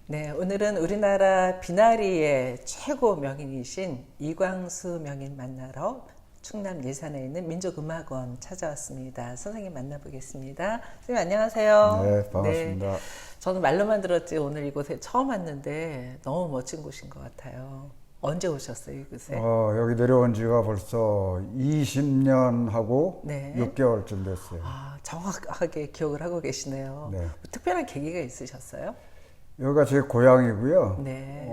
네, 오늘은 우리나라 비나리의 최고 명인이신 이광수 명인 만나러 충남 예산에 있는 민족음악원 찾아왔습니다. 선생님 만나보겠습니다. 선생님 안녕하세요. 네, 반갑습니다. 네, 저는 말로만 들었지 오늘 이곳에 처음 왔는데 너무 멋진 곳인 것 같아요. 언제 오셨어요, 이곳에? 여기 내려온 지가 벌써 20년 하고 네. 6개월쯤 됐어요. 아, 정확하게 기억을 하고 계시네요. 네. 특별한 계기가 있으셨어요? 여기가 제 고향이고요. 네.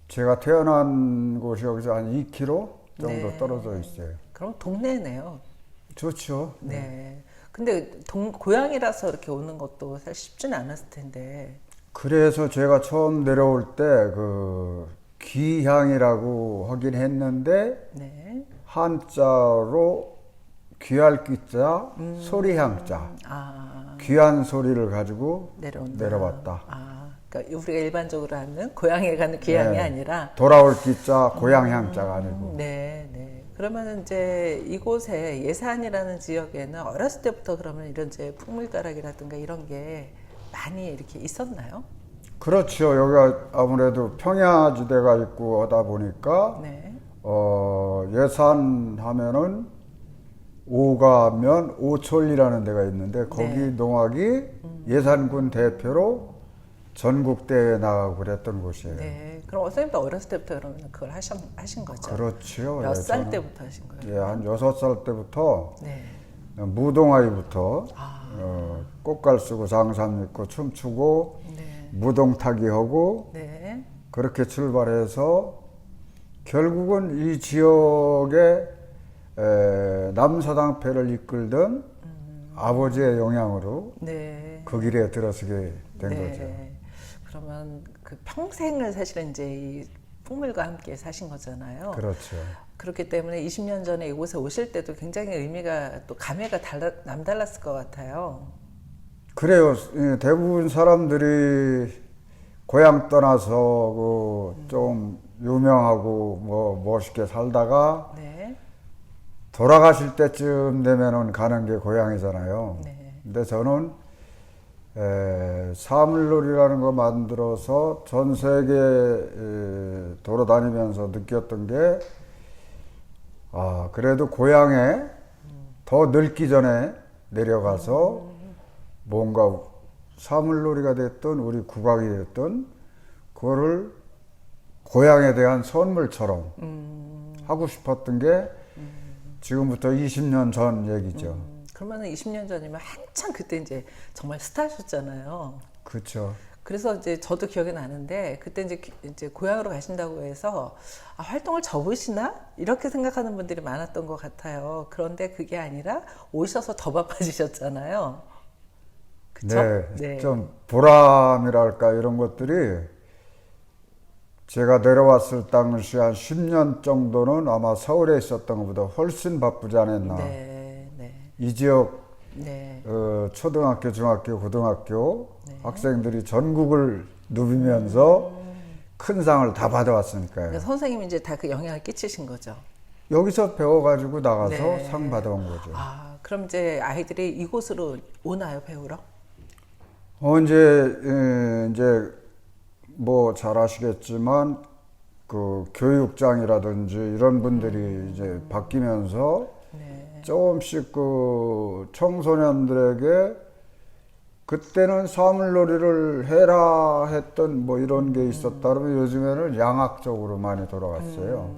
제가 태어난 곳이 여기서 한 2km 정도 네. 떨어져 있어요. 그럼 동네네요. 좋죠. 네. 근데 고향이라서 이렇게 오는 것도 사실 쉽지는 않았을 텐데. 그래서 제가 처음 내려올 때 귀향이라고 하긴 했는데 네. 한자로 귀할 귀자, 소리향자. 귀한 소리를 가지고 내려온다. 내려왔다. 그러니까 우리가 일반적으로 하는 고향에 가는 귀향이 네. 아니라. 돌아올 귀자, 고향향자가 아니고. 네, 네. 그러면 이제 이곳에 예산이라는 지역에는 어렸을 때부터 그러면 이런 이제 풍물가락이라든가 이런 게 많이 이렇게 있었나요? 그렇죠. 여기가 아무래도 평야지대가 있고 하다 보니까 네. 예산 하면은 오가면 오촌이라는 데가 있는데 거기 네. 농악이 예산군 대표로 전국 대회에 나가고 그랬던 곳이에요. 네. 그럼 선생님도 어렸을 때부터 그러면 그걸 하신 거죠? 그렇죠. 몇 살 저는, 때부터 하신 거예요? 예, 한 6살 때부터 네. 무동아이부터 꽃갈 쓰고 장삼 입고 춤추고 네. 무동 타기 하고 네. 그렇게 출발해서 결국은 이 지역의 남서당패를 이끌던 아버지의 영향으로 네. 그 길에 들어서게 된 네. 거죠. 그러면 그 평생을 사실은 이제 이 풍물과 함께 사신 거잖아요. 그렇죠. 그렇기 때문에 20년 전에 이곳에 오실 때도 굉장히 의미가 또 감회가 남달랐을 것 같아요. 그래요. 대부분 사람들이 고향 떠나서 좀 유명하고 뭐 멋있게 살다가 네. 돌아가실 때쯤 되면은 가는 게 고향이잖아요. 네. 근데 저는 사물놀이라는 거 만들어서 전 세계 돌아다니면서 느꼈던 게 그래도 고향에 더 늙기 전에 내려가서 뭔가 사물놀이가 됐든 우리 국악이 됐든 그거를 고향에 대한 선물처럼 하고 싶었던 게 지금부터 20년 전 얘기죠. 그러면 20년 전이면 한참 그때 이제 정말 스타셨잖아요. 그렇죠. 그래서 이제 저도 기억이 나는데 그때 이제 고향으로 가신다고 해서 활동을 접으시나 이렇게 생각하는 분들이 많았던 것 같아요. 그런데 그게 아니라 오셔서 더 바빠지셨잖아요. 그쵸? 네, 좀 보람이랄까 이런 것들이 제가 내려왔을 당시 한 10년 정도는 아마 서울에 있었던 것보다 훨씬 바쁘지 않았나. 네, 네, 이 지역 네. 초등학교, 중학교, 고등학교 학생들이 전국을 누비면서 큰 상을 다 받아왔으니까요. 그러니까 선생님이 이제 다 그 영향을 끼치신 거죠. 여기서 배워가지고 나가서 네. 상 받아온 거죠. 그럼 이제 아이들이 이곳으로 오나요, 배우러? 이제 뭐 잘 아시겠지만 그 교육장이라든지 이런 분들이 이제 바뀌면서 네. 조금씩 그 청소년들에게 그때는 사물놀이를 해라 했던 뭐 이런 게 있었다 그러면 요즘에는 양악 쪽으로 많이 돌아갔어요.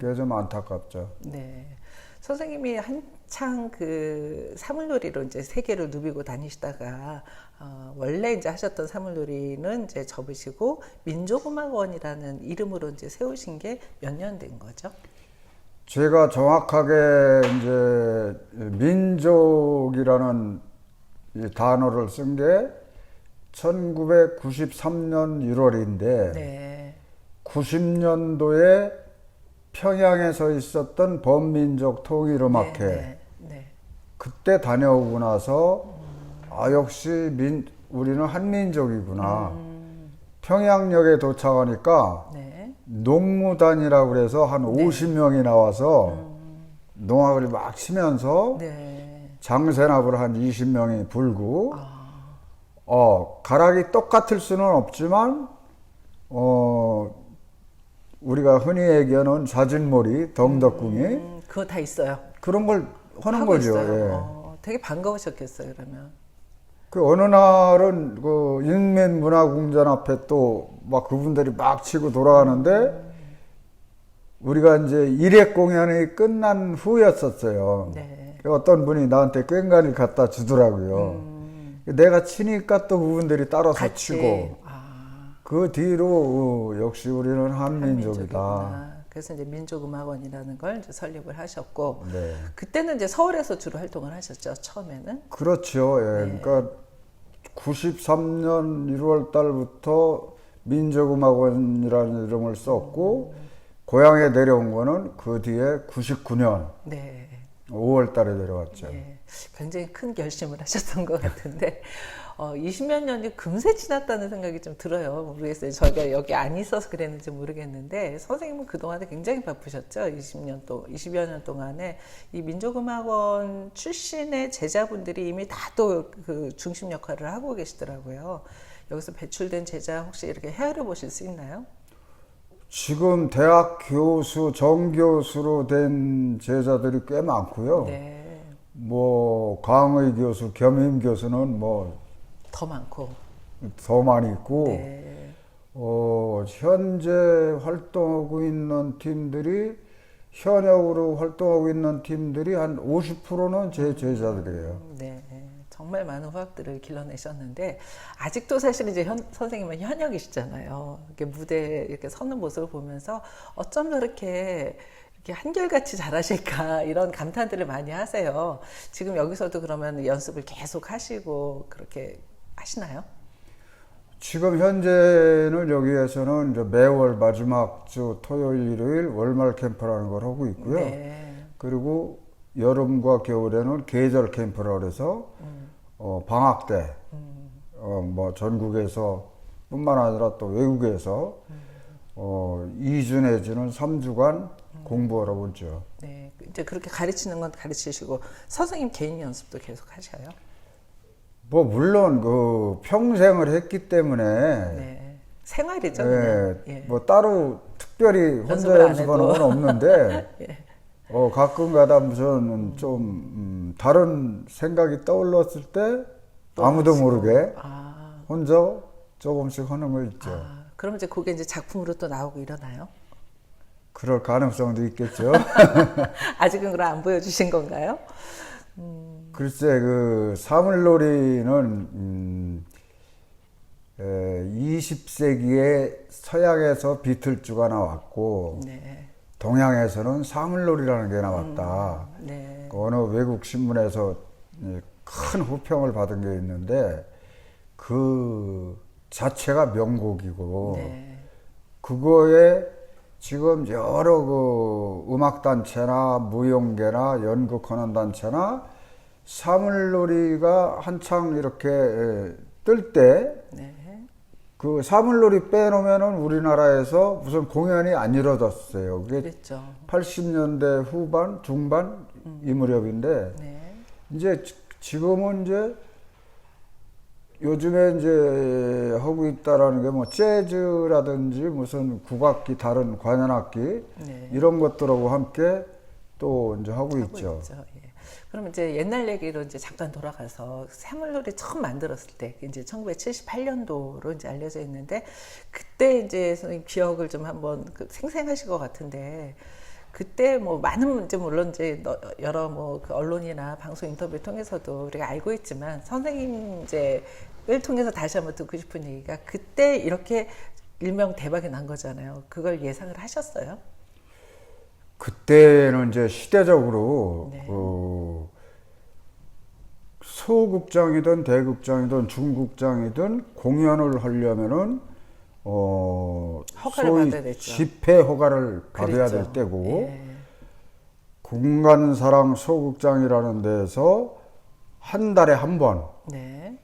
그게 좀 안타깝죠. 네. 선생님이 한창 그 사물놀이로 이제 세계를 누비고 다니시다가 원래 이제 하셨던 사물놀이는 이제 접으시고 민족음악원이라는 이름으로 이제 세우신 게 몇 년 된 거죠? 제가 정확하게 이제 민족이라는 이 단어를 쓴 게 1993년 1월인데 네. 90년도에 평양에서 있었던 범민족 통일음악회 네. 네. 그때 다녀오고 나서 역시 우리는 한민족이구나. 평양역에 도착하니까 네. 농무단이라고 그래서 한 50명이 나와서 농악을 막 치면서 네. 장세납을 한 20명이 불고 가락이 똑같을 수는 없지만, 우리가 흔히 얘기하는 자진몰이, 덩덕궁이 그거 다 있어요. 그런 걸 하는 하고 거죠. 있어요. 예. 되게 반가우셨겠어요, 그러면. 그 어느 날은 그 인민문화궁전 앞에 또 막 그분들이 막 치고 돌아가는데 우리가 이제 일회 공연이 끝난 후였었어요. 네. 어떤 분이 나한테 꽹과리를 갖다 주더라고요. 내가 치니까 또 그분들이 따라서 같이. 치고 그 뒤로 역시 우리는 한민족이다. 한민족이구나. 그래서 이제 민족음악원이라는 걸 이제 설립을 하셨고, 네. 그때는 이제 서울에서 주로 활동을 하셨죠, 처음에는. 그렇죠. 예. 네. 그러니까 93년 1월 달부터 민족음악원이라는 이름을 썼고 고향에 내려온 거는 그 뒤에 99년 네. 5월 달에 내려왔죠. 예. 굉장히 큰 결심을 하셨던 것 같은데, 20몇 년이 금세 지났다는 생각이 좀 들어요. 모르겠어요. 저희가 여기 안 있어서 그랬는지 모르겠는데, 선생님은 그동안에 굉장히 바쁘셨죠? 20여 년 동안에. 이 민족음악원 출신의 제자분들이 이미 다 또 그 중심 역할을 하고 계시더라고요. 여기서 배출된 제자 혹시 이렇게 헤아려 보실 수 있나요? 지금 대학 교수, 정교수로 된 제자들이 꽤 많고요. 네. 뭐 강의 교수, 겸임 교수는 뭐 더 많고. 더 많이 있고 네. 현재 활동하고 있는 팀들이 현역으로 활동하고 있는 팀들이 한 50%는 제 제자들이에요. 네. 정말 많은 후학들을 길러내셨는데, 아직도 사실 이제 선생님은 현역이시잖아요. 이렇게 무대에 이렇게 서는 모습을 보면서 어쩜 저렇게 이렇게 한결같이 잘하실까, 이런 감탄들을 많이 하세요. 지금 여기서도 그러면 연습을 계속 하시고 그렇게 하시나요? 지금 현재는 여기에서는 이제 매월 마지막 주 토요일, 일요일 월말 캠프라는 걸 하고 있고요. 네. 그리고 여름과 겨울에는 계절 캠프라 그래서 방학 때 뭐 전국에서 뿐만 아니라 또 외국에서 2주 내지는 3주간 공부하러 오죠. 네. 이제 그렇게 가르치는 건 가르치시고, 선생님 개인 연습도 계속 하셔요? 뭐 물론 그 평생을 했기 때문에 네. 생활이죠, 예, 그냥. 예. 뭐 따로 특별히 혼자 연습을 안 연습하는 해도. 건 없는데 예. 가끔 가다 무슨 좀 다른 생각이 떠올랐을 때 아무도 하시고. 모르게 아. 혼자 조금씩 하는 거 있죠. 그럼 이제 그게 이제 작품으로 또 나오고 이러나요? 그럴 가능성도 있겠죠. 아직은 그럼 안 보여주신 건가요? 글쎄 그 사물놀이는 20세기에 서양에서 비틀즈가 나왔고 네. 동양에서는 사물놀이라는 게 나왔다. 네. 그 어느 외국 신문에서 큰 호평을 받은 게 있는데 그 자체가 명곡이고 네. 그거에 지금 여러 그 음악단체나 무용계나 연극하는 단체나 사물놀이가 한창 이렇게 뜰 때 그 네. 사물놀이 빼놓으면은 우리나라에서 무슨 공연이 안 이루어졌어요. 그게 그랬죠. 80년대 후반, 중반 이 무렵인데 네. 이제 지금은 이제 요즘에 이제 하고 있다라는 게 뭐 재즈라든지 무슨 국악기, 다른 관현악기 네. 이런 것들하고 함께 또 이제 하고 있죠. 예. 그럼 이제 옛날 얘기로 이제 잠깐 돌아가서 사물놀이 처음 만들었을 때, 이제 1978년도로 이제 알려져 있는데, 그때 이제 선생님 기억을 좀 한번 생생하실 것 같은데, 그때 뭐 많은 이제 물론 이제 여러 뭐 그 언론이나 방송 인터뷰 통해서도 우리가 알고 있지만, 선생님 이제를 통해서 다시 한번 듣고 싶은 얘기가, 그때 이렇게 일명 대박이 난 거잖아요. 그걸 예상을 하셨어요? 그때는 이제 시대적으로 네. 소극장이든 대극장이든 중극장이든 공연을 하려면은 허가를 소위 받아야 됐죠. 집회 허가를 받아야 그랬죠. 될 때고 예. 공간사랑 소극장이라는 데서 한 달에 한 번 네.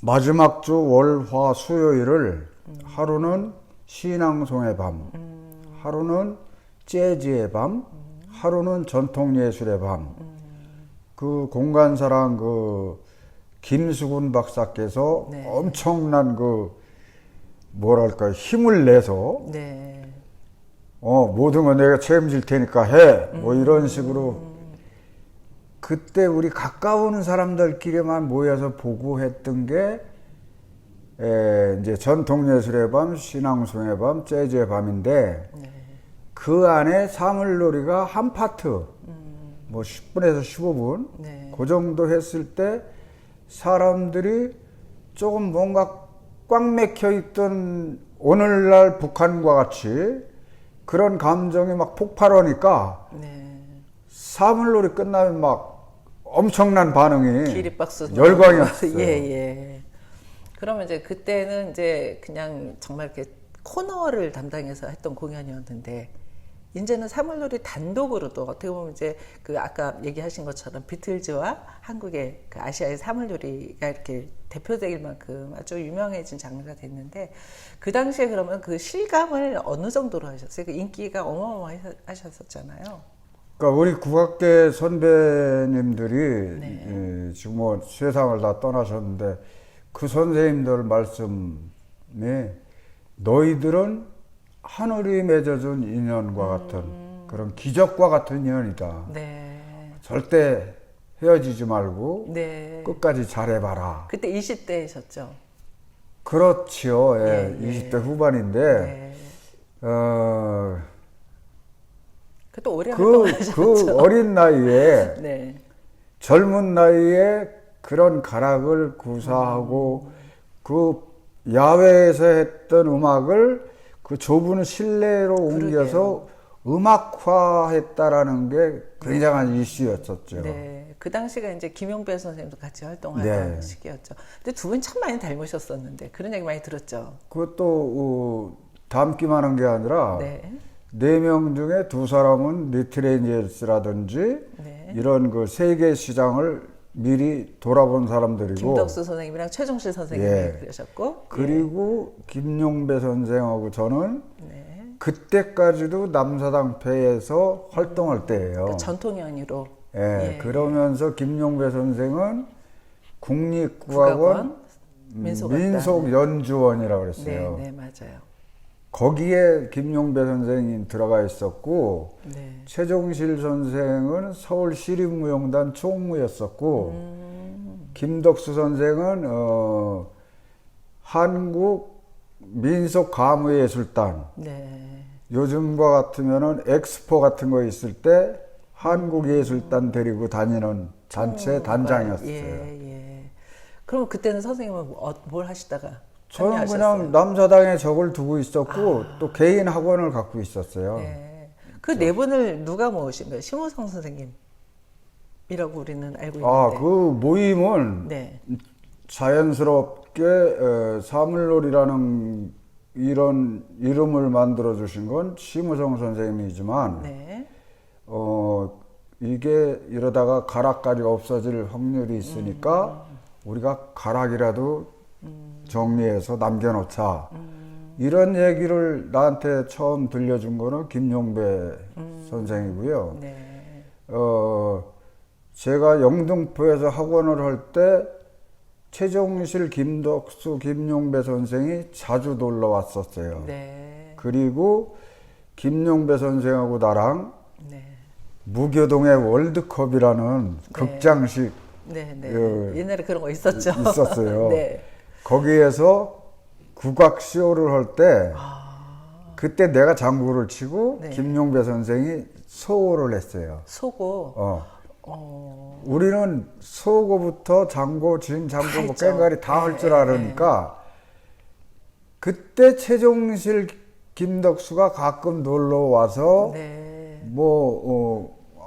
마지막 주 월, 화, 수요일을 하루는 신앙송의 밤, 하루는 재즈의 밤, 하루는 전통예술의 밤. 그 공간사랑 그 김수근 박사께서 네. 엄청난 그 뭐랄까 힘을 내서 네. 모든 거 내가 책임질 테니까 해. 뭐 이런 식으로 그때 우리 가까운 사람들끼리만 모여서 보고 했던 게 이제 전통예술의 밤, 신앙송의 밤, 재즈의 밤인데 네. 그 안에 사물놀이가 한 파트 뭐 10분에서 15분 네. 그 정도 했을 때 사람들이 조금 뭔가 꽉 막혀 있던 오늘날 북한과 같이 그런 감정이 막 폭발하니까 네. 사물놀이 끝나면 막 엄청난 반응이 기립박수 열광이었어요. 예, 예. 그러면 이제 그때는 이제 그냥 정말 이렇게 코너를 담당해서 했던 공연이었는데 이제는 사물놀이 단독으로도 어떻게 보면 이제 그 아까 얘기하신 것처럼 비틀즈와 한국의 그 아시아의 사물놀이가 이렇게 대표적일 만큼 아주 유명해진 장르가 됐는데 그 당시에 그러면 그 실감을 어느 정도로 하셨어요? 그 인기가 어마어마하셨었잖아요. 그러니까 우리 국악계 선배님들이 네. 지금 뭐 세상을 다 떠나셨는데 그 선생님들 말씀이 너희들은 하늘이 맺어준 인연과 같은 그런 기적과 같은 인연이다. 네. 절대 헤어지지 말고 네. 끝까지 잘해봐라. 그때 20대이셨죠? 그렇지요. 예, 예, 예. 20대 후반인데 네. 그것도 오래 그 활동하셨죠? 어린 나이에 네. 젊은 나이에 그런 가락을 구사하고 그 야외에서 했던 음악을 그 좁은 실내로 옮겨서 음악화했다라는 게 굉장한 이슈였었죠. 네. 그 당시가 이제 김용배 선생님도 같이 활동하던 네. 시기였죠. 근데 두 분 참 많이 닮으셨었는데 그런 얘기 많이 들었죠. 그것도 닮기만 한 게 아니라 네. 네 명 중에 두 사람은 리트레인저스라든지 네. 이런 그 세계 시장을 미리 돌아본 사람들이고 김덕수 선생님이랑 최종실 선생님이 예. 그러셨고 그리고 김용배 선생하고 저는 네. 그때까지도 남사당패에서 활동할 때예요. 그러니까 전통 연유로 예, 예. 그러면서 김용배 선생은 국립국악원 민속연주원이라고 그랬어요. 네, 네, 맞아요. 거기에 김용배 선생이 들어가 있었고 네. 최종실 선생은 서울시립무용단 총무였었고 김덕수 선생은 한국 민속가무예술단 네. 요즘과 같으면은 엑스포 같은 거 있을 때 한국예술단 데리고 다니는 단체 단장이었어요. 예, 예. 그럼 그때는 선생님은 뭘 하시다가 저는 참여하셨어요? 그냥 남사당에 적을 두고 있었고 또 개인 학원을 갖고 있었어요. 네. 그 네 분을 누가 모으신 거예요? 심우성 선생님이라고 우리는 알고 있는데. 그 모임은 네. 자연스럽게 사물놀이라는 이런 이름을 만들어 주신 건 심우성 선생님이지만 네. 이게 이러다가 가락까지 없어질 확률이 있으니까 우리가 가락이라도 정리해서 남겨놓자. 이런 얘기를 나한테 처음 들려준 거는 김용배 선생이고요. 네. 제가 영등포에서 학원을 할 때 최종실, 김덕수, 김용배 선생이 자주 놀러 왔었어요. 네. 그리고 김용배 선생하고 나랑 네. 무교동의 월드컵이라는 극장식 네, 네. 그, 옛날에 그런 거 있었죠. 있었어요. 네. 거기에서 국악 쇼를 할 때 그때 내가 장구를 치고 네. 김용배 선생이 소호를 했어요. 소고. 우리는 소고부터 장고, 진장고, 뭐 했죠. 깽가리 다 할 줄 네, 알으니까 그때 최종실, 김덕수가 가끔 놀러 와서 네.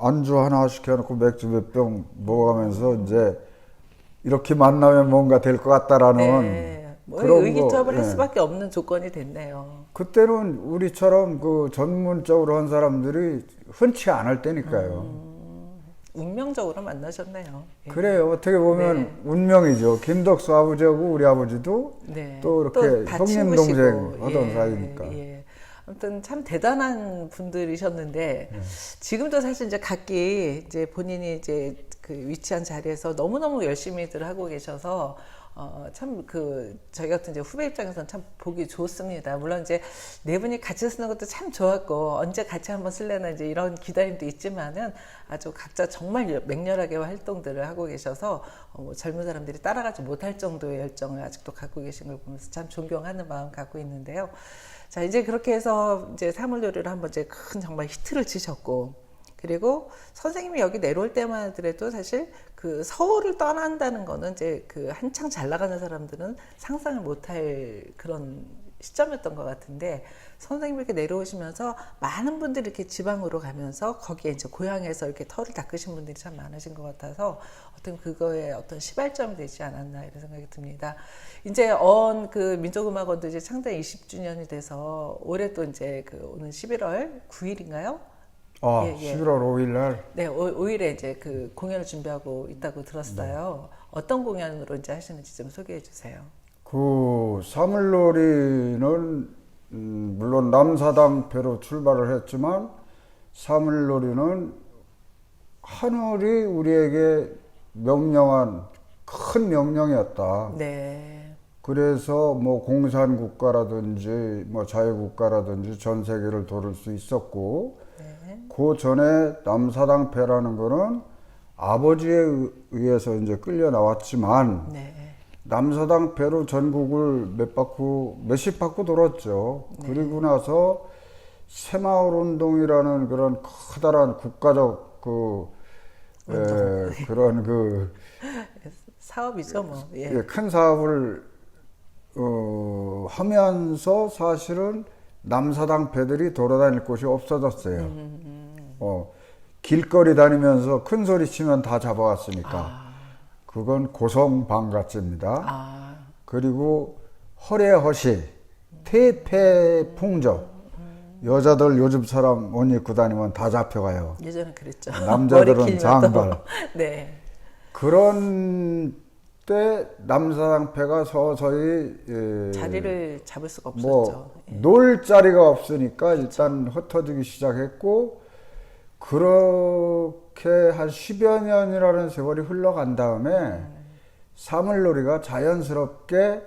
안주 하나 시켜놓고 맥주 몇 병 먹어가면서 이제 이렇게 만나면 뭔가 될 것 같다라는 네. 뭐 그런 의기투합을 거, 할 예. 수밖에 없는 조건이 됐네요. 그때는 우리처럼 그 전문적으로 한 사람들이 흔치 않을 때니까요. 운명적으로 만나셨네요. 예. 그래요. 어떻게 보면 네. 운명이죠. 김덕수 아버지하고 우리 아버지도 네. 또 이렇게 다 형님 친구시고. 동생 하던 예, 사이니까. 예. 아무튼 참 대단한 분들이셨는데 지금도 사실 이제 각기 이제 본인이 이제 그 위치한 자리에서 너무너무 열심히들 하고 계셔서 참 그 저희 같은 이제 후배 입장에서는 참 보기 좋습니다. 물론 이제 네 분이 같이 쓰는 것도 참 좋았고 언제 같이 한번 쓸래나 이제 이런 기다림도 있지만은 아주 각자 정말 맹렬하게 활동들을 하고 계셔서 젊은 사람들이 따라가지 못할 정도의 열정을 아직도 갖고 계신 걸 보면서 참 존경하는 마음 갖고 있는데요. 자, 이제 그렇게 해서 이제 사물놀이를 한번 이제 큰 정말 히트를 치셨고, 그리고 선생님이 여기 내려올 때만 하더라도 사실 그 서울을 떠난다는 거는 이제 그 한창 잘 나가는 사람들은 상상을 못할 그런 시점이었던 것 같은데, 선생님이 이렇게 내려오시면서 많은 분들이 이렇게 지방으로 가면서 거기에 이제 고향에서 이렇게 터를 닦으신 분들이 참 많으신 것 같아서 어떤 그거에 어떤 시발점이 되지 않았나 이런 생각이 듭니다. 이제 그 민족음악원도 이제 창단 20주년이 돼서 올해 또 이제 그 오는 11월 9일인가요? 아, 예, 예. 11월 5일 날. 네, 5일에 이제 그 공연을 준비하고 있다고 들었어요. 네. 어떤 공연으로 이제 하시는지 좀 소개해 주세요. 그 사물놀이는 물론 남사당패로 출발을 했지만 사물놀이는 하늘이 우리에게 명령한 큰 명령이었다. 네. 그래서 뭐 공산국가라든지 뭐 자유국가라든지 전 세계를 도를 수 있었고, 네. 그 전에 남사당패라는 거는 아버지에 의해서 이제 끌려 나왔지만, 네. 남사당패로 전국을 몇십 바퀴 돌았죠. 네. 그리고 나서 새마을 운동이라는 그런 커다란 국가적 그런 사업이죠, 뭐. 예. 큰 사업을 하면서 사실은 남사당패들이 돌아다닐 곳이 없어졌어요. 길거리 다니면서 큰 소리 치면 다 잡아왔으니까. 그건 고성방가죄입니다. 그리고 허례허시, 태폐풍저. 여자들 요즘 사람 옷 입고 다니면 다 잡혀가요. 예전에 그랬죠. 남자들은 장발. 네. 그런 때 남사당패가 서서히 자리를 잡을 수가 없었죠. 뭐 놀 자리가 없으니까 일단 흩어지기 시작했고, 그렇게 한 10여 년이라는 세월이 흘러간 다음에 사물놀이가 자연스럽게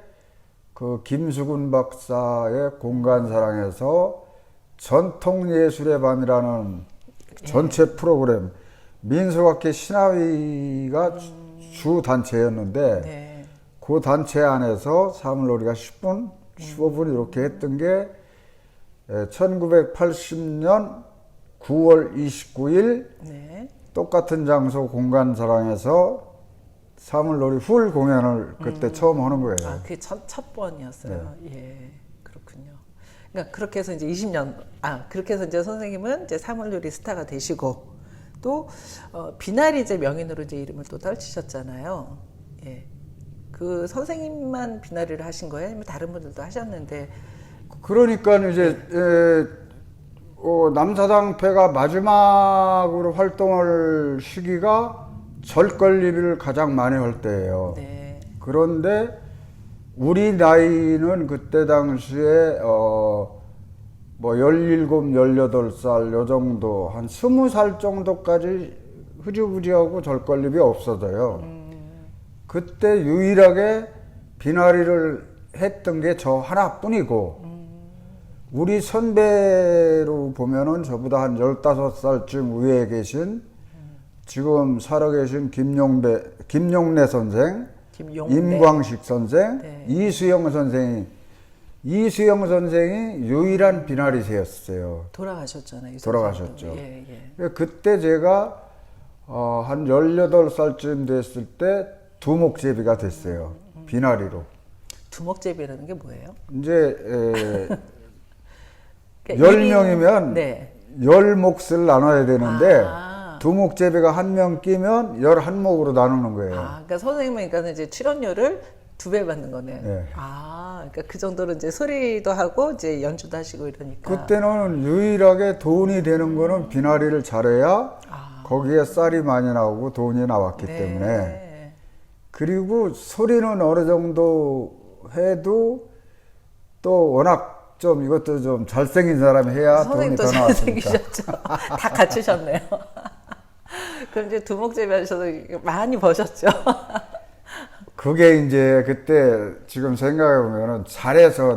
그 김수근 박사의 공간사랑에서 전통예술의 밤이라는 전체 프로그램, 민속악회 신화위가 주 단체였는데, 네. 그 단체 안에서 사물놀이가 10분, 15분 이렇게 했던 게 1980년 9월 29일 네. 똑같은 장소 공간사랑에서 사물놀이 풀 공연을 그때 처음 하는 거예요. 아, 그게 첫 번이었어요. 네. 예, 그렇군요. 그러니까 그렇게 해서 이제 20년, 그렇게 해서 이제 선생님은 이제 사물놀이 스타가 되시고, 또 비나리 이제 명인으로 이제 이름을 또 떨치셨잖아요. 예, 그 선생님만 비나리를 하신 거예요? 아니면 다른 분들도 하셨는데? 그러니까 이제 남사당패가 마지막으로 활동할 시기가 절걸리비를 가장 많이 할 때예요. 네. 그런데 우리 나이는 그때 당시에 뭐 17, 18살 요 정도, 한 20살 정도까지 흐지부지하고 절걸립이 없어져요. 그때 유일하게 비나리를 했던 게 저 하나뿐이고, 우리 선배로 보면은 저보다 한 15살쯤 위에 계신 지금 살아계신 김용래 선생, 임광식 선생, 네. 이수영 선생이 유일한 비나리새였어요. 돌아가셨잖아요. 돌아가셨죠. 예, 예. 그때 제가 한 18살쯤 됐을 때 두목제비가 됐어요. 비나리로. 두목제비라는 게 뭐예요? 이제 그러니까 10명이면 네. 10몫을 나눠야 되는데 두목제비가 한 명 끼면 11목으로 나누는 거예요. 그러니까 선생님은 그러니까 이제 출연료를 2배 받는 거네요. 네. 그러니까 그 정도로 이제 소리도 하고 이제 연주도 하시고 이러니까. 그때는 유일하게 돈이 되는 거는 비나리를 잘해야 거기에 쌀이 많이 나오고 돈이 나왔기 네. 때문에. 그리고 소리는 어느 정도 해도 또 워낙 좀 이것도 좀 잘생긴 사람이 해야 돈이 선생님도 더 나왔으니까. 잘생기셨죠. 다 갖추셨네요. 그럼 이제 두목제비 하셔서 많이 버셨죠. 그게 이제 그때 지금 생각해 보면은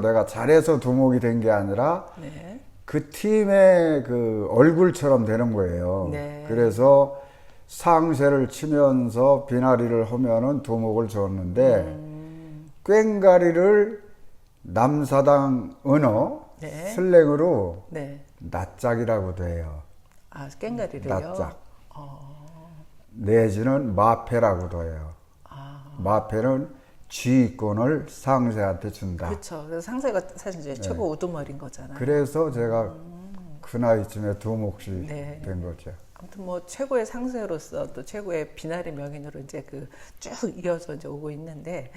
내가 잘해서 두목이 된 게 아니라 네. 그 팀의 그 얼굴처럼 되는 거예요. 네. 그래서 상세를 치면서 비나리를 하면은 두목을 줬는데 꽹가리를 남사당 언어 네. 슬랭으로 네. 낯짝이라고도 해요. 아, 꽹가리를요? 낯짝. 내지는 마패라고도 해요. 마패는 지휘권을 상세한테 준다. 그렇죠. 그래서 상세가 사실 이제 최고 우두머리인 거잖아요. 그래서 제가 그 나이쯤에 두목이 네. 된 거죠. 아무튼 뭐 최고의 상세로서 또 최고의 비나리 명인으로 이제 쭉 이어서 이제 오고 있는데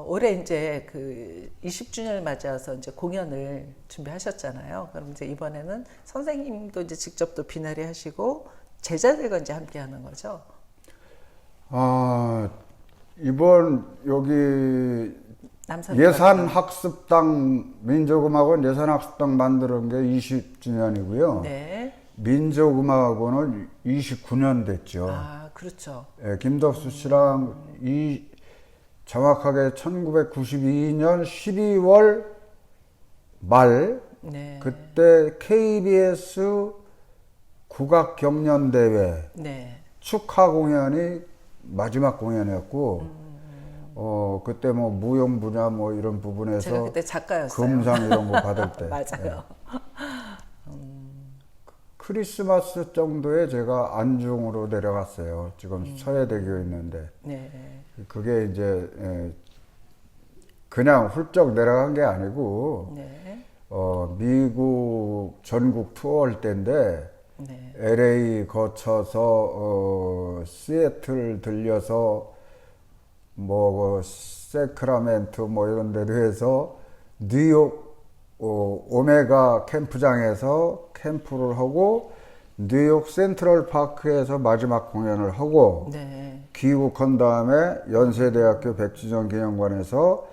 올해 이제 그 20주년을 맞아서 이제 공연을 준비하셨잖아요. 그럼 이제 이번에는 선생님도 이제 직접 또 비나리 하시고 제자들과 이제 함께 하는 거죠. 이번 여기 남산 예산학습당 민족음악원 예산학습당 만드는 게 20주년이고요. 네. 민족음악원은 29년 됐죠. 아, 그렇죠. 예, 김덕수 씨랑 정확하게 1992년 12월 말 네. 그때 KBS 국악 경연대회 네. 축하 공연이 마지막 공연이었고 그때 뭐 무용 분야 뭐 이런 부분에서 제가 그때 작가였어요. 금상 이런 거 받을 때 맞아요. 크리스마스 정도에 제가 안중으로 내려갔어요. 지금 서해대교에 있는데 네. 그게 이제 그냥 훌쩍 내려간 게 아니고 네. 미국 전국 투어 할 때인데 네. LA 거쳐서 시애틀 들려서 뭐 세크라멘트 뭐 이런 데로 해서 뉴욕 오메가 캠프장에서 캠프를 하고 뉴욕 센트럴 파크에서 마지막 공연을 하고 네. 귀국한 다음에 연세대학교 백주년 기념관에서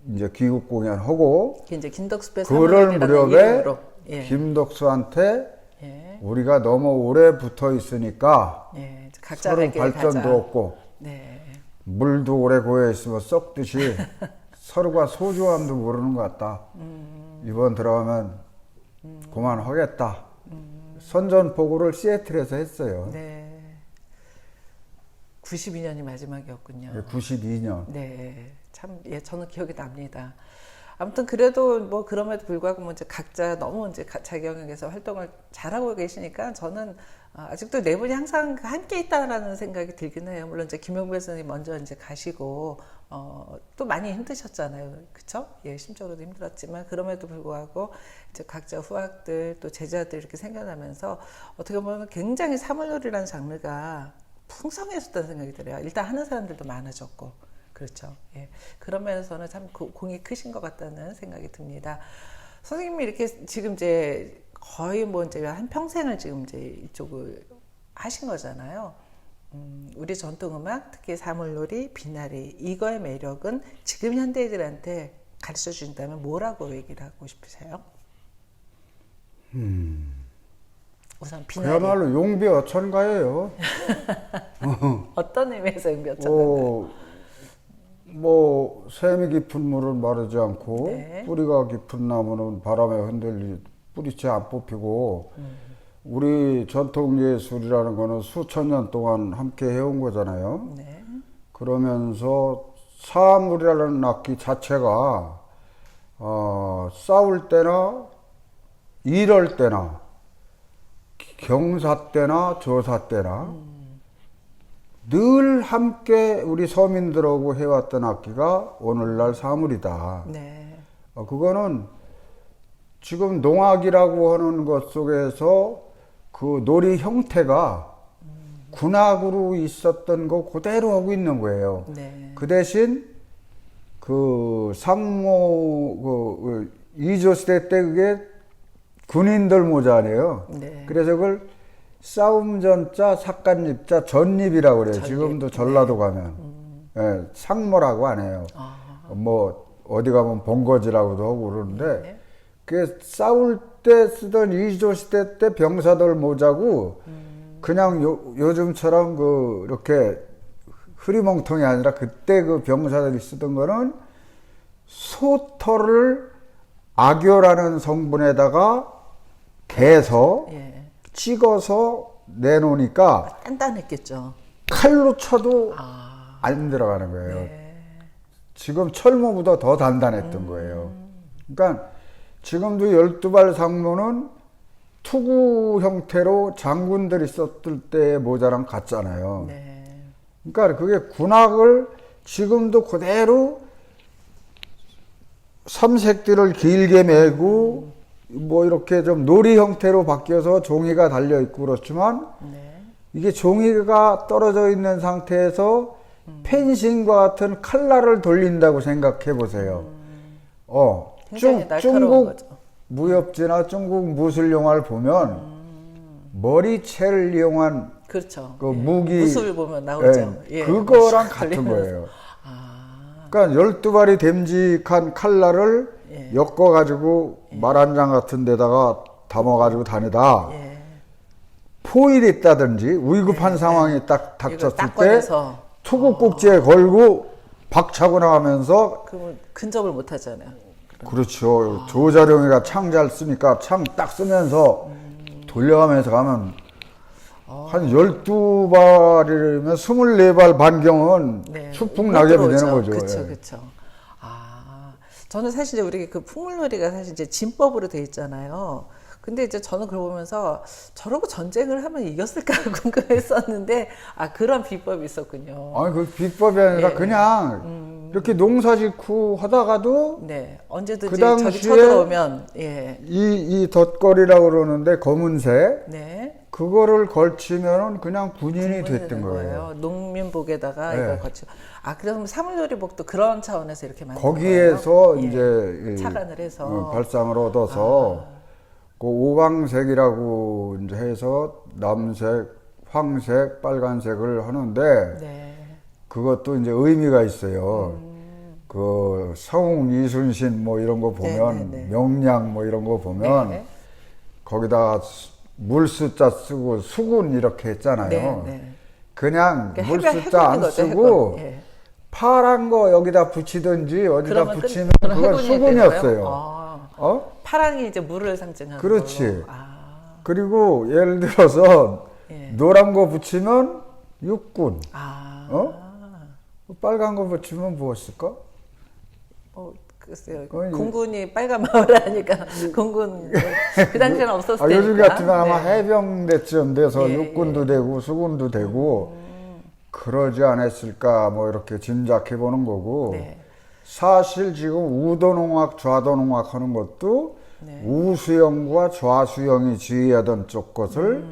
이제 귀국 공연하고 이제 김덕수배 그럴 사물놀이라는 무렵에 이름으로. 예. 김덕수한테 예. 우리가 너무 오래 붙어 있으니까 예. 각자 서로 갈 길 발전도 가자. 없고 네. 물도 오래 고여 있으면 썩듯이 서로가 소중함도 모르는 것 같다. 이번 들어가면 그만하겠다. 선전포고를 시애틀에서 했어요. 네. 92년이 마지막이었군요. 92년. 네. 참, 예, 저는 기억이 납니다. 아무튼 그래도 뭐 그럼에도 불구하고 뭐 이제 각자 너무 이제 자기 영역에서 활동을 잘하고 계시니까 저는 아직도 네 분이 항상 함께 있다라는 생각이 들긴 해요. 물론 이제 김용배 선생님 먼저 이제 가시고 또 많이 힘드셨잖아요. 그쵸? 예, 심적으로도 힘들었지만 그럼에도 불구하고 이제 각자 후학들 또 제자들 이렇게 생겨나면서 어떻게 보면 굉장히 사물놀이라는 장르가 풍성해졌다는 생각이 들어요. 일단 하는 사람들도 많아졌고. 그렇죠. 예. 그런 면에서는 참 공이 크신 것 같다는 생각이 듭니다. 선생님이 이렇게 지금 이제 거의 뭐 이제 한 평생을 지금 이제 이쪽을 하신 거잖아요. 우리 전통음악, 특히 사물놀이, 비나리, 이거의 매력은 지금 현대인들한테 가르쳐 준다면 뭐라고 얘기를 하고 싶으세요? 우선 비나리. 그야말로 용비어천가예요. 어떤 의미에서 용비어천가요? 뭐 샘이 깊은 물은 마르지 않고 네. 뿌리가 깊은 나무는 바람에 흔들리 뿌리채 안 뽑히고 우리 전통 예술이라는 거는 수천 년 동안 함께 해온 거잖아요. 네. 그러면서 사물이라는 악기 자체가 싸울 때나 일할 때나 경사 때나 조사 때나 늘 함께 우리 서민들하고 해왔던 악기가 오늘날 사물이다. 네. 그거는 지금 농악이라고 하는 것 속에서 그 놀이 형태가 군악으로 있었던 거 그대로 하고 있는 거예요. 네. 그 대신 그 상모 이조 시대 때 그게 군인들 모자네요. 네. 그래서 그걸 싸움전자, 삭간잎자, 전잎이라고 그래요. 전잎. 지금도 전라도 가면 예, 상모라고 안 해요. 뭐 어디 가면 본거지라고도 하고 그러는데 네. 그게 싸울 때 쓰던 이조 시대 때 병사들 모자고 그냥 요즘처럼 그 이렇게 흐리멍텅이 아니라 그때 그 병사들이 쓰던 거는 소털을 악효라는 성분에다가 개서 예. 찍어서 내놓으니까 단단했겠죠. 칼로 쳐도 아, 안 들어가는 거예요. 네. 지금 철모보다 더 단단했던 거예요. 그러니까 지금도 12발 상무는 투구 형태로 장군들이 썼을 때의 모자랑 같잖아요. 네. 그러니까 그게 군악을 지금도 그대로 삼색띠를 길게 매고 뭐 이렇게 좀 놀이 형태로 바뀌어서 종이가 달려 있고 그렇지만 네. 이게 종이가 떨어져 있는 상태에서 펜싱과 같은 칼날을 돌린다고 생각해 보세요. 굉장히 날카로운 중국 거죠. 무협지나 중국 무술 영화를 보면 머리채를 이용한 그렇죠. 그 무기 무술 보면 나오죠. 예, 예. 그거랑 샥 같은 걸리면서. 거예요. 아, 그러니까 12발이 됨직한 칼날을 예. 엮어가지고 말 한 장 같은 데다가 담아가지고 다니다 예. 포일이 있다든지 위급한 상황이 딱 이거 닥쳤을 딱 때 꺼내서 투구 꼭지에 걸고 박차고 나가면서 그러면 근접을 못 하잖아요. 그렇죠. 조자룡이가 창 잘 쓰니까 창 딱 쓰면서 돌려가면서 가면 한 12발이면 24발 반경은 네. 추풍 낙엽이 되는 들어오죠. 거죠. 그렇죠, 예. 그렇죠. 아, 저는 사실 이제 우리 그 풍물놀이가 사실 이제 진법으로 돼 있잖아요. 근데 이제 저는 그걸 보면서 저러고 전쟁을 하면 이겼을까 궁금했었는데 아 그런 비법이 있었군요. 아니 그 비법이 아니라 예. 그냥 이렇게 농사 짓고 하다가도 네, 언제든지 그 적이 당시에 쳐들어오면 예, 이 덧걸이라고 그러는데 검은색 네. 그거를 걸치면은 그냥 군인이 됐던 되는 거예요. 농민복에다가 네. 이걸 거치고 아 그래서 사물놀이복도 그런 차원에서 이렇게 만든 거기에서 거예요? 이제 예. 이 착안을 해서 발상을 얻어서 그 오방색이라고 이제 해서 남색, 황색, 빨간색을 하는데 네. 그것도 이제 의미가 있어요. 그 성웅 이순신 뭐 이런 거 보면 네, 네, 네. 명량 뭐 이런 거 보면 네. 거기다가 물숫자 쓰고 수군 이렇게 했잖아요. 네, 네. 그냥 그러니까 물숫자 안 거죠, 쓰고 해군. 예. 파란 거 여기다 붙이든지 어디다 그러면 붙이면 그건 그건 해군이 되는 수군이었어요. 거예요? 아, 어? 파랑이 이제 물을 상징하는 그렇지. 걸로. 아, 그리고 예를 들어서 예. 노란 거 붙이면 육군, 아, 빨간 거 붙이면 무엇일까? 글쎄요. 그건 공군이 빨간 마을을 하니까 공군 그 당시에는 없었을 테니까. 요즘 같으면 아마 네. 해병대쯤 돼서 예, 육군도 되고 수군도 되고 그러지 않았을까 뭐 이렇게 짐작해 보는 거고 네. 사실 지금 우도농악 좌도농악 하는 것도 네. 우수영과 좌수영이 지휘하던 쪽 것을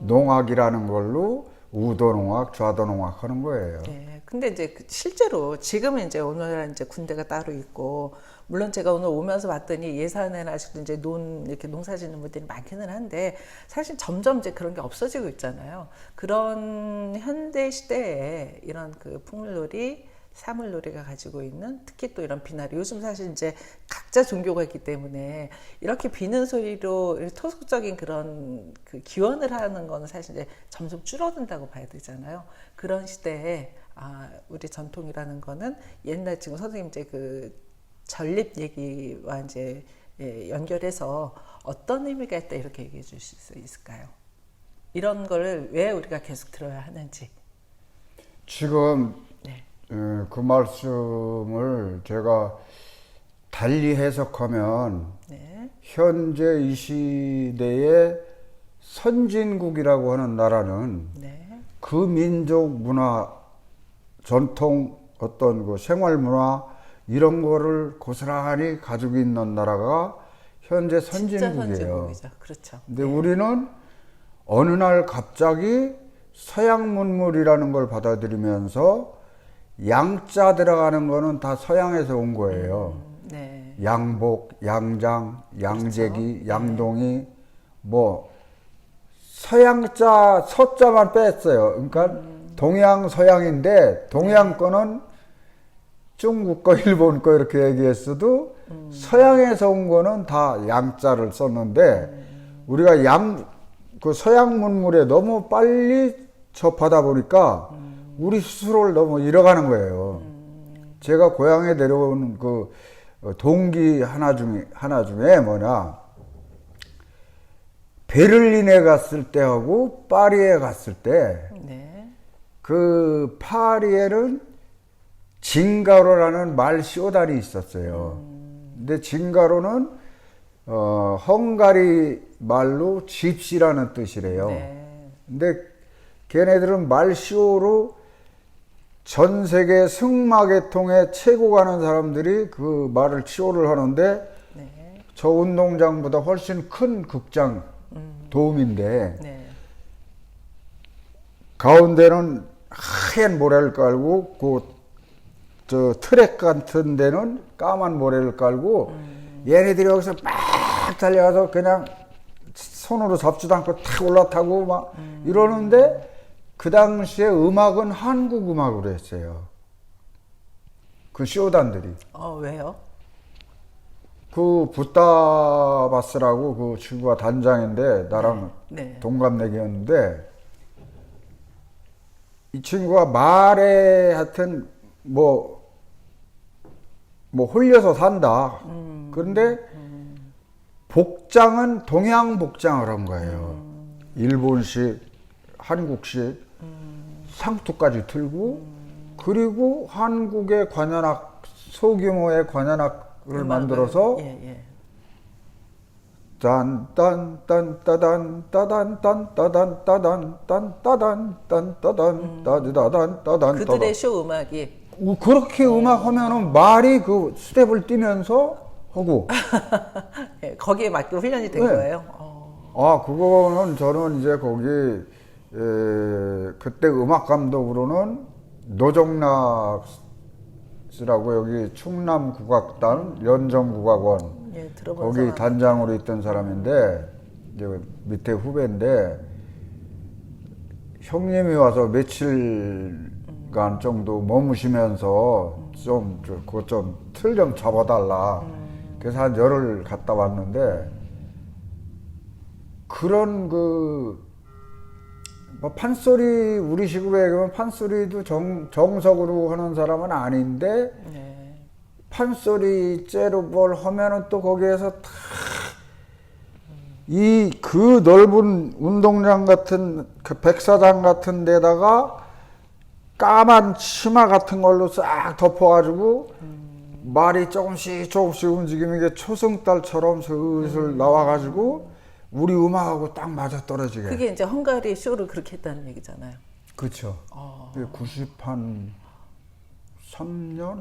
농악이라는 걸로 우도농악 좌도농악 하는 거예요. 네. 근데 이제 실제로 지금은 이제 오늘날 이제 군대가 따로 있고 물론 제가 오늘 오면서 봤더니 예산에는 아직도 이제 이렇게 농사 짓는 분들이 많기는 한데 사실 점점 이제 그런 게 없어지고 있잖아요. 그런 현대 시대에 이런 그 풍물놀이, 사물놀이가 가지고 있는 특히 또 이런 비나리 요즘 사실 이제 각자 종교가 있기 때문에 이렇게 비는 소리로 토속적인 그런 그 기원을 하는 거는 사실 이제 점점 줄어든다고 봐야 되잖아요. 그런 시대에 우리 전통이라는 거는 옛날 지금 선생님 이제 그 전립 얘기와 이제 연결해서 어떤 의미가 있다 이렇게 얘기해 주실 수 있을까요? 이런 거를 왜 우리가 계속 들어야 하는지. 지금 네. 그 말씀을 제가 달리 해석하면 네. 현재 이 시대의 선진국이라고 하는 나라는 네. 그 민족 문화, 전통, 어떤 그 생활 문화 이런 거를 고스란히 가지고 있는 나라가 현재 진짜 선진국이에요. 선진국이죠. 그렇죠. 근데 우리는 어느 날 갑자기 서양 문물이라는 걸 받아들이면서 양자 들어가는 거는 다 서양에서 온 거예요. 네. 양복, 양장, 양재기, 그렇죠. 양동이 뭐 서양자 서자만 뺐어요. 그러니까 동양 서양인데 동양 거는 중국 거, 일본 거 이렇게 얘기했어도 서양에서 온 거는 다 양자를 썼는데 우리가 그 서양 문물에 너무 빨리 접하다 보니까 우리 스스로를 너무 잃어가는 거예요. 제가 고향에 내려온 그 동기 하나 중에 뭐냐, 베를린에 갔을 때하고 파리에 갔을 때, 네. 그 파리에는 징가로라는 말 시오단이 있었어요. 근데 징가로는 헝가리 말로 집시라는 뜻이래요. 네. 근데 걔네들은 말 시오로 전 세계 승마계통에 최고 가는 사람들이 그 말을 치오를 하는데 네. 저 운동장보다 훨씬 큰 극장 도움인데 네. 가운데는 하얀 모래를 깔고 저 트랙 같은 데는 까만 모래를 깔고 얘네들이 여기서 막 달려가서 그냥 손으로 잡지도 않고 탁 올라타고 막 이러는데 그 당시에 음악은 한국 음악으로 했어요. 그 쇼단들이. 왜요? 그 부타바스라고 그 친구가 단장인데 나랑 네. 동갑내기였는데 이 친구가 말에 하여튼 뭐 홀려서 산다. 그런데 복장은 동양 복장을 한 거예요. 일본식, 한국식, 상투까지 들고 그리고 한국의 관현악, 소규모의 관현악을 만들어서 예. 딴딴딴딴따단 그들의 쇼 음악이 그렇게 음악하면은 말이 그 스텝을 뛰면서 하고 예, 거기에 맞게 훈련이 된 네. 거예요. 그거는 저는 이제 거기 그때 음악 감독으로는 노정락 씨라고 여기 충남 국악단 연정국악원 예, 들어본 거기 사람. 단장으로 있던 사람인데 이제 밑에 후배인데 형님이 와서 며칠간 정도 머무시면서 좀 그거 좀 틀 좀 잡아달라. 그래서 한 열흘 갔다 왔는데 그런 뭐 판소리 우리식으로 얘기하면 판소리도 정석으로 하는 사람은 아닌데 네. 판소리 째로 뭘 하면은 또 거기에서 그 넓은 운동장 같은 그 백사장 같은 데다가 까만 치마 같은 걸로 싹 덮어가지고 말이 조금씩 움직이면 이게 초승달처럼 슬슬 나와가지고 우리 음악하고 딱 맞아 떨어지게. 그게 이제 헝가리 쇼를 그렇게 했다는 얘기잖아요. 그렇죠. 93년,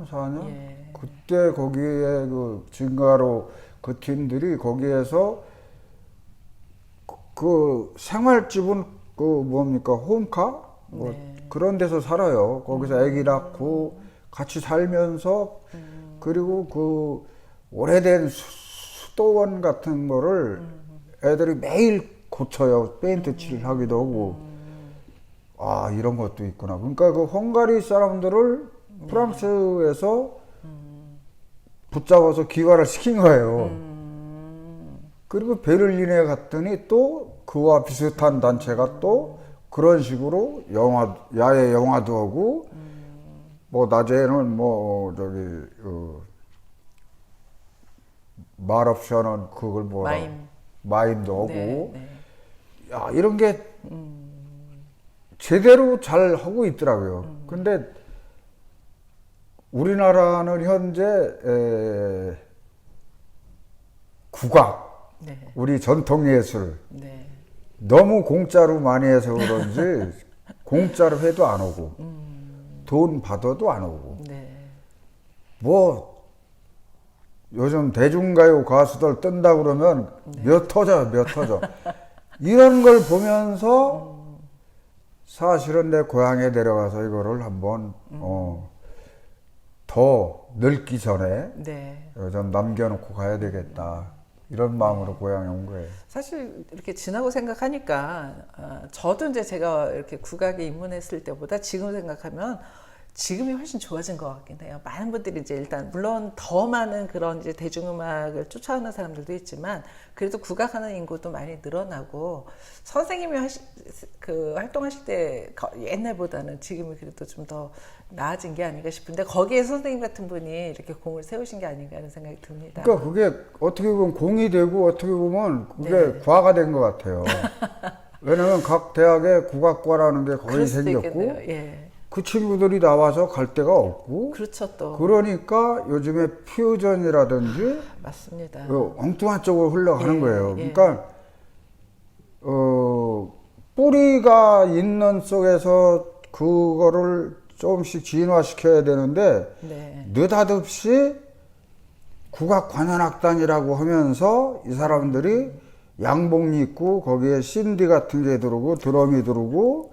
4년? 예. 그때 거기에 그 진가로 그 팀들이 거기에서 그 생활집은 그 뭡니까 홈카? 뭐 네. 그런 데서 살아요. 거기서 애기 낳고 같이 살면서 그리고 그 오래된 수도원 같은 거를 애들이 매일 고쳐요. 페인트 칠을 하기도 하고. 이런 것도 있구나. 그러니까 그 헝가리 사람들을 프랑스에서 붙잡아서 귀화를 시킨 거예요. 그리고 베를린에 갔더니 또 그와 비슷한 단체가 또 그런 식으로 야외 영화도 하고, 뭐 낮에는 뭐 말옵션은 그걸 마임도 하고. 네. 야, 이런 게 제대로 잘 하고 있더라고요. 근데 우리나라는 현재 국악, 네. 우리 전통예술 네. 너무 공짜로 많이 해서 그런지 공짜로 해도 안 오고 돈 받아도 안 오고 네. 뭐 요즘 대중가요 가수들 뜬다 그러면 몇 터져 이런 걸 보면서 사실은 내 고향에 내려가서 이거를 한번 더 늙기 전에 네. 좀 남겨놓고 가야 되겠다 이런 마음으로 고향에 온 거예요. 사실 이렇게 지나고 생각하니까 저도 이제 제가 이렇게 국악에 입문했을 때보다 지금 생각하면 지금이 훨씬 좋아진 것 같긴 해요. 많은 분들이 이제 일단 물론 더 많은 그런 이제 대중음악을 쫓아오는 사람들도 있지만 그래도 국악하는 인구도 많이 늘어나고 선생님이 활동하실 때 옛날보다는 지금이 그래도 좀 더 나아진 게 아닌가 싶은데 거기에 선생님 같은 분이 이렇게 공을 세우신 게 아닌가 하는 생각이 듭니다. 그러니까 그게 어떻게 보면 공이 되고 어떻게 보면 그게 네. 과가 된 것 같아요. 왜냐면 각 대학에 국악과라는 게 거의 그럴 수도 생겼고 있겠네요. 예. 그 친구들이 나와서 갈 데가 없고 그렇죠 또. 그러니까 요즘에 퓨전이라든지 맞습니다. 엉뚱한 쪽으로 흘러가는 예, 거예요. 예. 그러니까 뿌리가 있는 속에서 그거를 조금씩 진화시켜야 되는데 네. 느닷없이 국악관현악단이라고 하면서 이 사람들이 양복리 입고 거기에 신디 같은 게 들어오고 드럼이 들어오고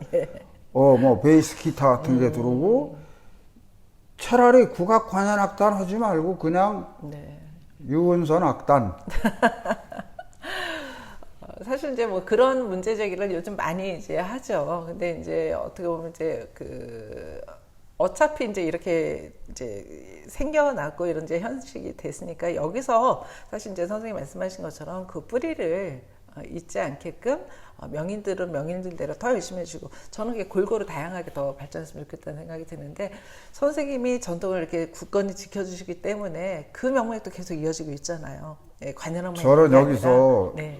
뭐 베이스 기타 같은 게 들어오고 차라리 국악관현악단 하지 말고 그냥 네. 유은선 악단. 사실 이제 뭐 그런 문제 제기를 요즘 많이 이제 하죠. 근데 이제 어떻게 보면 이제 어차피 이제 이렇게 이제 생겨났고 이런 이제 현실이 됐으니까 여기서 사실 이제 선생님 말씀하신 것처럼 그 뿌리를 잊지 않게끔 명인들은 명인들대로 더 열심히 해주고 저는 그게 골고루 다양하게 더 발전했으면 좋겠다는 생각이 드는데 선생님이 전통을 이렇게 굳건히 지켜주시기 때문에 그 명맥이 또 계속 이어지고 있잖아요. 예, 관현악만 저는 여기서 네.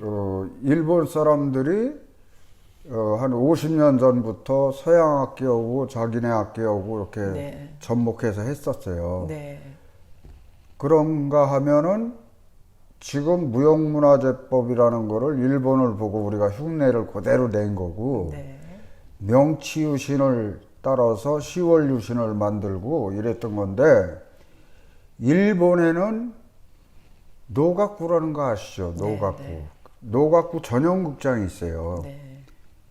일본 사람들이 한 50년 전부터 서양 악기하고 자기네 악기하고 이렇게 네. 접목해서 했었어요. 네. 그런가 하면은 지금 무형문화재법이라는 거를 일본을 보고 우리가 흉내를 그대로 낸 거고 네. 명치유신을 따라서 시월유신을 만들고 이랬던 건데 일본에는 노각구라는 거 아시죠? 노각구. 네. 노각구 전용 극장이 있어요. 네.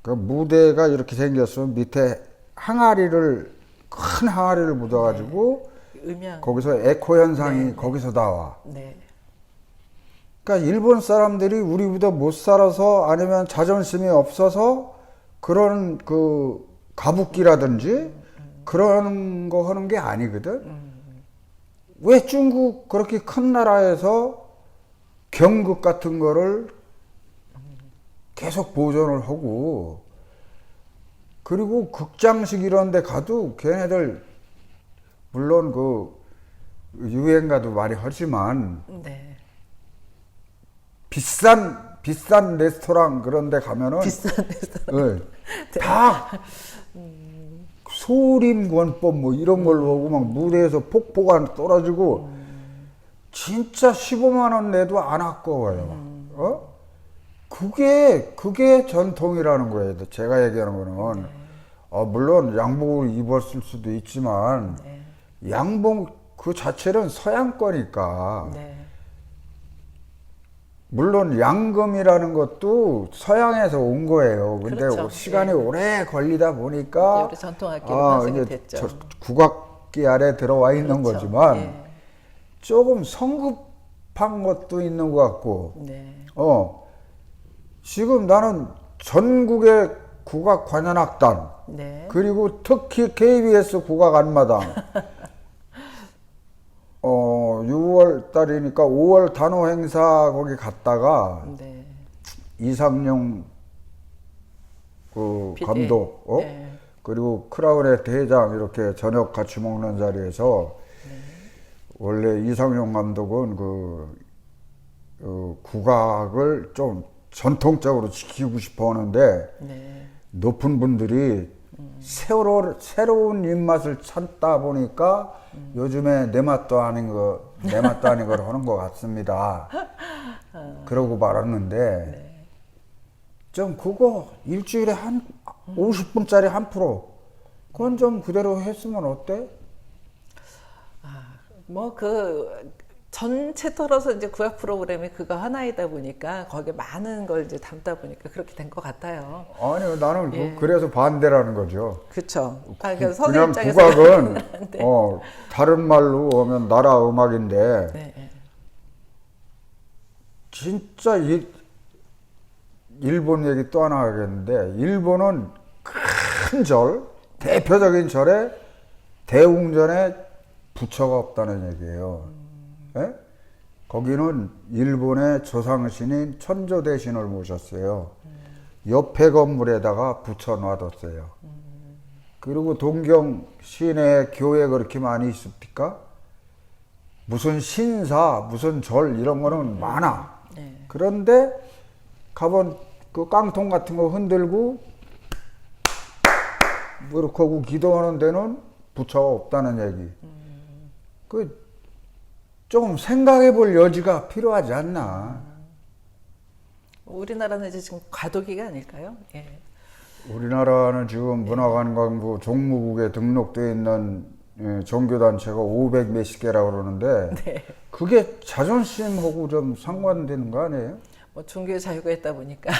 그 무대가 이렇게 생겼으면 밑에 큰 항아리를 묻어가지고 음향. 거기서 에코 현상이 네, 네. 거기서 나와. 네. 그러니까 일본 사람들이 우리보다 못 살아서 아니면 자존심이 없어서 그런 그 가부끼라든지 그런 거 하는 게 아니거든. 왜 중국 그렇게 큰 나라에서 경극 같은 거를 계속 보존을 하고 그리고 극장식 이런 데 가도 걔네들 물론 그 유행가도 많이 하지만 네. 비싼 레스토랑 그런 데 가면은 비싼 데서. 다 소림권법 뭐 이런 걸로 하고 막 무대에서 폭포가 떨어지고 진짜 15만 원 내도 안 아까워요. 그게 전통이라는 거예요. 제가 얘기하는 거는 물론 양복을 입었을 수도 있지만 양복 그 자체는 서양 거니까 네. 물론 양금이라는 것도 서양에서 온 거예요. 근데 그렇죠. 시간이 예. 오래 걸리다 보니까 우리 전통 악기로 편성이 이제 됐죠. 국악기 아래 들어와 있는 그렇죠. 거지만 예. 조금 성급한 것도 있는 것 같고 네. 지금 나는 전국의 국악 관현악단 네. 그리고 특히 KBS 국악 안마당 6월 달이니까 5월 단오 행사 거기 갔다가 네. 이상용 그 PD. 감독 네. 그리고 크라운의 대장 이렇게 저녁 같이 먹는 자리에서 원래 이상용 감독은 국악을 좀 전통적으로 지키고 싶어 하는데 네. 높은 분들이 새로운 입맛을 찾다 보니까 요즘에 내 맛도 아닌 걸 하는 것 같습니다. 그러고 말았는데 좀 그거 일주일에 한 50분짜리 한 프로 그건 좀 그대로 했으면 어때? 뭐 전체 털어서 이제 구약 프로그램이 그거 하나이다 보니까 거기에 많은 걸 이제 담다 보니까 그렇게 된 것 같아요. 아니요, 나는 예. 그래서 반대라는 거죠. 그렇죠. 그러니까 그냥 입장에서 국악은 네. 다른 말로 하면 나라 음악인데 네. 진짜 일본 얘기 또 하나 하겠는데 일본은 큰 절, 대표적인 절에 대웅전에 부처가 없다는 얘기예요. 예? 거기는 일본의 조상신인 천조대신을 모셨어요. 옆에 건물에다가 부처 놔뒀어요. 그리고 동경 시내에 교회 그렇게 많이 있습니까? 무슨 신사, 무슨 절 이런 거는 많아. 네. 그런데 가본 그 깡통 같은 거 흔들고 뭐 이렇게 하고 기도하는 데는 부처가 없다는 얘기. 그 좀 생각해 볼 여지가 필요하지 않나. 우리나라는 이제 지금 과도기가 아닐까요? 예. 우리나라는 지금 문화관광부 종무국에 등록되어 있는 종교단체가 500 몇십 개라고 그러는데 네. 그게 자존심하고 좀 상관되는 거 아니에요? 뭐 종교의 자유가 있다 보니까.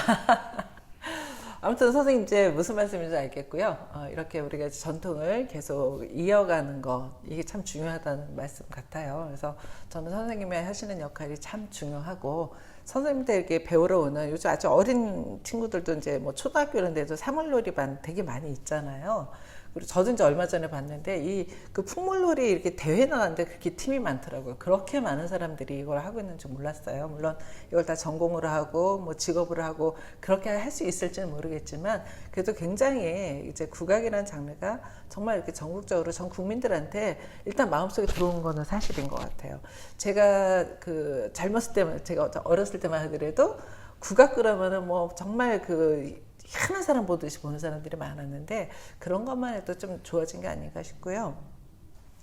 아무튼 선생님 이제 무슨 말씀인지 알겠고요. 이렇게 우리가 전통을 계속 이어가는 것 이게 참 중요하다는 말씀 같아요. 그래서 저는 선생님이 하시는 역할이 참 중요하고 선생님한테 이렇게 배우러 오는 요즘 아주 어린 친구들도 이제 뭐 초등학교 이런 데도 사물놀이반 되게 많이 있잖아요. 그리고 저도 이제 얼마 전에 봤는데 그 풍물놀이 이렇게 대회 나갔는데 그렇게 팀이 많더라고요. 그렇게 많은 사람들이 이걸 하고 있는 줄 몰랐어요. 물론 이걸 다 전공으로 하고 뭐 직업으로 하고 그렇게 할 수 있을지는 모르겠지만 그래도 굉장히 이제 국악이라는 장르가 정말 이렇게 전국적으로 전 국민들한테 일단 마음속에 들어온 거는 사실인 것 같아요. 제가 그 젊었을 때만 제가 어렸을 때만 하더라도 국악 그러면은 뭐 정말 그 희한한 사람 보듯이 보는 사람들이 많았는데 그런 것만 해도 좀 좋아진 게 아닌가 싶고요.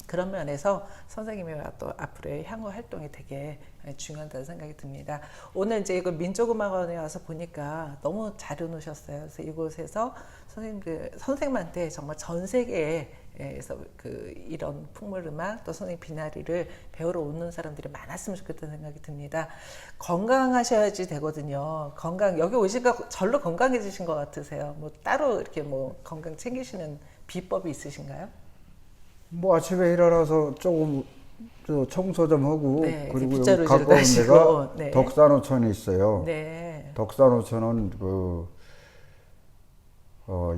그런 면에서 선생님이 또 앞으로의 향후 활동이 되게 중요하다는 생각이 듭니다. 오늘 이제 이거 민족음악원에 와서 보니까 너무 잘 해놓으셨어요. 그래서 이곳에서 선생님한테 정말 전 세계에서 이런 풍물음악 또 선생님 비나리를 배우러 오는 사람들이 많았으면 좋겠다는 생각이 듭니다. 건강하셔야지 되거든요. 여기 오시니까 절로 건강해지신 것 같으세요. 뭐 따로 이렇게 뭐 건강 챙기시는 비법이 있으신가요? 뭐 아침에 일어나서 조금 청소 좀 하고 네, 그리고 빗자루 여기 가까운 가시고, 데가 네. 덕산호천이 있어요. 네. 덕산호천은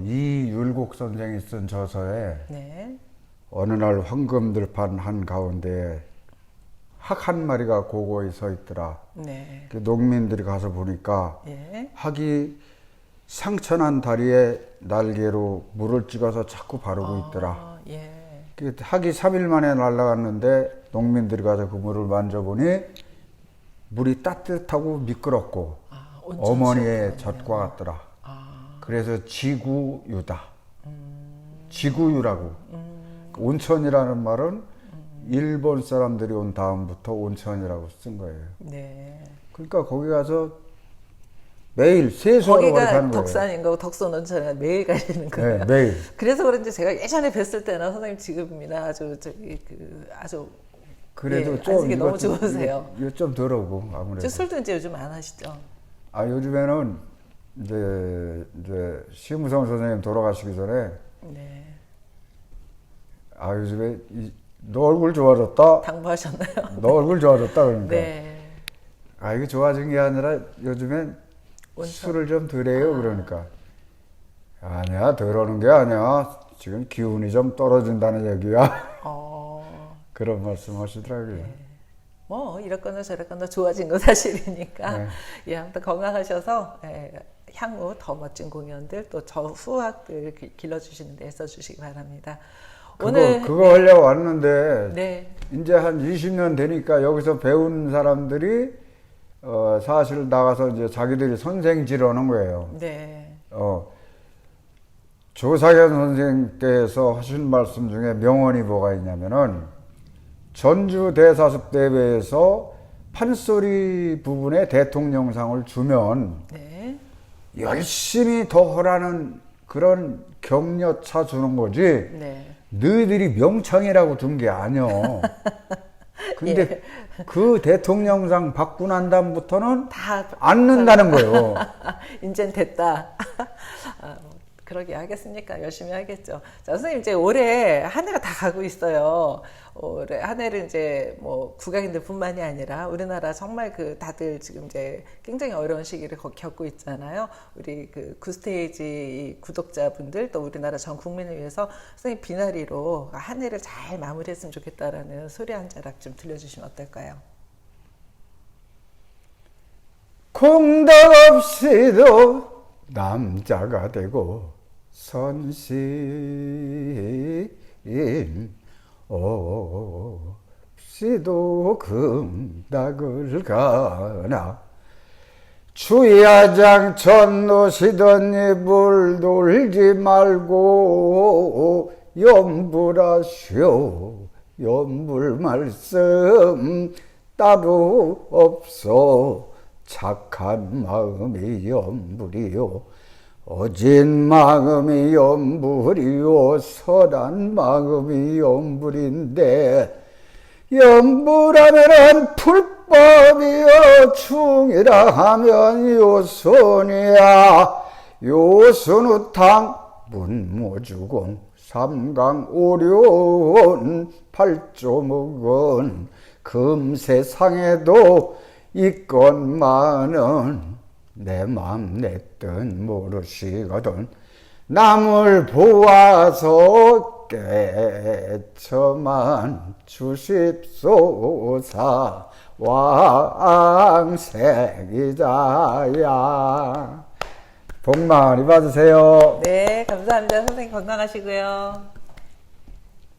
이율곡 선생이 쓴 저서에 네. 어느 날 황금들판 한 가운데 학 한 마리가 고고히 서 있더라. 네. 그 농민들이 가서 보니까 예. 학이 상처난 다리에 날개로 물을 찍어서 자꾸 바르고 있더라. 예. 그 학이 3일 만에 날아갔는데 농민들이 가서 그 물을 만져보니 물이 따뜻하고 미끄럽고 어머니의 젖과 같더라. 그래서 지구유다. 지구유라고. 온천이라는 말은 일본 사람들이 온 다음부터 온천이라고 쓴 거예요. 네. 그러니까 거기 가서 매일 세수하러 가는 거예요. 거기가 덕산인 거고 덕선온천에 매일 가시는 거예요. 네, 매일. 그래서 그런지 제가 예전에 뵀을 때나 선생님 지금이나 아주 그래도 예, 좀 아직이 너무 좋으세요. 이거 좀 덜하고 아무래도. 술도 이제 요즘 안 하시죠? 요즘에는 이제 심우성 선생님 돌아가시기 전에 네. 요즘에 너 얼굴 좋아졌다. 당부하셨나요? 너 얼굴 좋아졌다 그러니까. 네. 이게 좋아진 게 아니라 요즘엔 술을 좀 덜해요 그러니까. 아니야 덜 하는 게 아니야. 지금 기운이 좀 떨어진다는 얘기야. 그런 말씀 하시더라고요. 네. 뭐 이랬거나 저랬거나 좋아진 건 사실이니까 네. 예, 아무튼 건강하셔서 향후 더 멋진 공연들 또 저 후학들 길러주시는 데 애써주시기 바랍니다. 그거 하려고 왔는데 네. 이제 한 20년 되니까 여기서 배운 사람들이 사실 나가서 이제 자기들이 선생질 하는 거예요. 네. 조사견 선생님께서 하신 말씀 중에 명언이 뭐가 있냐면은 전주 대사습 대회에서 판소리 부분에 대통령상을 주면 네. 열심히 더 하라는 그런 격려차 주는 거지. 네. 너희들이 명창이라고 준 게 아니여. 근데 예. 그 대통령상 받고 난 다음부터는 다 안 는다는 거예요. 인젠 됐다. 그러게 하겠습니까? 열심히 하겠죠. 자, 선생님 이제 올해 한 해가 다 가고 있어요. 올해 한 해를 이제 뭐 국악인들뿐만이 아니라 우리나라 정말 그 다들 지금 이제 굉장히 어려운 시기를 겪고 있잖아요. 우리 그 구스테이지 구독자분들 또 우리나라 전 국민을 위해서 선생님 비나리로 한 해를 잘 마무리했으면 좋겠다라는 소리 한 자락 좀 들려주시면 어떨까요? 공덕 없이도 남자가 되고 선신 없이도 금닭을 가나 주야장 전노시던 입을 돌지 말고 염불하시오 염불 말씀 따로 없어 착한 마음이 염불이요 어진 마음이 염불이요 선한 마음이 염불인데 염불하면은 불법이요 충이라 하면 요손이야 요손우탕 문모주공 삼강 오륜 팔조묵은 금세상에도 있건만은 내 맘 내 뜻 모르시거든 남을 보아서 깨쳐만 주십소사 왕생이자야 복 많이 받으세요. 네, 감사합니다. 선생님 건강하시고요.